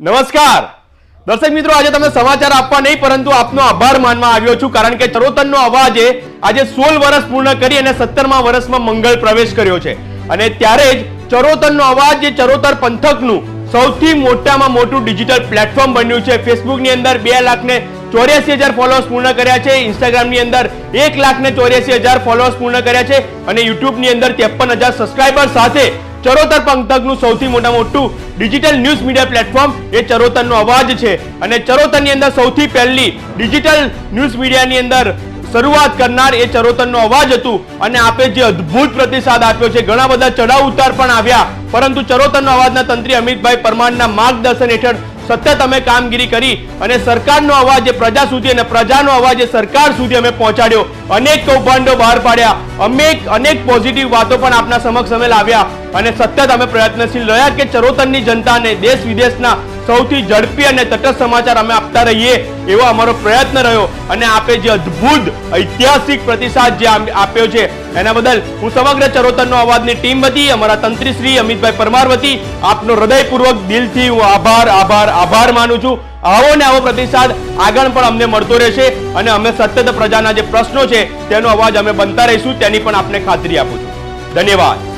નમસ્કાર દર્શક મિત્રો, આજે તમને સમાચાર આપવા નહીં પરંતુ આપનો આભાર માનવા આવ્યો છું, કારણ કે ચરોતરનો અવાજે આજે 16 વર્ષ પૂર્ણ કરી અને 17મા વર્ષમાં મંગળ પ્રવેશ કર્યો છે. અને ત્યારે જ ચરોતરનો અવાજ જે ચરોતર પંથકનું સૌથી મોટામાં મોટું ડિજિટલ પ્લેટફોર્મ બન્યું છે. ફેસબુકની અંદર 2,84,000 ફોલોઅર્સ પૂર્ણ કર્યા છે, ઇન્સ્ટાગ્રામની અંદર 1,84,000 ફોલોઅર્સ પૂર્ણ કર્યા છે અને યુટ્યુબની અંદર 53,000 સબસ્ક્રાઇબર સાથે ચરોતર પંથકનું સૌથી મોટું ડિજિટલ ન્યૂઝ મીડિયા પ્લેટફોર્મ એ ચરોતરનો અવાજ છે. અને ચરોતરની અંદર સૌથી પહેલી ડિજિટલ ન્યૂઝ મીડિયાની અંદર શરૂઆત કરનાર એ ચરોતરનો અવાજ હતું. અને આપે જે અદ્ભુત પ્રતિસાદ આપ્યો છે, ઘણા બધા ચડાવ ઉતાર પણ આવ્યા, પરંતુ ચરોતરનો અવાજના તંત્રી અમિતભાઈ પરમારના માર્ગદર્શન હેઠળ સતત અમે કામગીરી કરી અને સરકારનો અવાજ એ પ્રજા સુધી અને પ્રજાનો અવાજ એ સરકાર સુધી અમે પહોંચાડ્યો. અનેક કૌભાંડો બહાર પાડ્યા, અનેક પોઝિટિવ વાતો પણ આપના સમક્ષ અમે લાવ્યા અને સતત અમે પ્રયત્નશીલ રહ્યા કે ચરોતરની જનતાને દેશ વિદેશના સૌથી ઝડપી અને તટસ્થ સમાચાર અમે આપતા રહીએ એવો અમારો પ્રયત્ન રહ્યો. અને આપે જે અદ્ભુત ઐતિહાસિક પ્રતિસાદ જે આપ્યો છે એના બદલ હું સમગ્ર ચરોતરનો અવાજની ટીમ વતી, અમારા તંત્રી શ્રી અમિતભાઈ પરમાર વતી આપનો હૃદયપૂર્વક દિલથી હું આભાર માનું છું. આવો ને આવો પ્રતિસાદ આગળ પણ અમને મળતો રહેશે અને અમે સતત પ્રજાના જે પ્રશ્નો છે તેનો અવાજ અમે બનતા રહીશું, તેની પણ આપને ખાતરી આપું છું. ધન્યવાદ.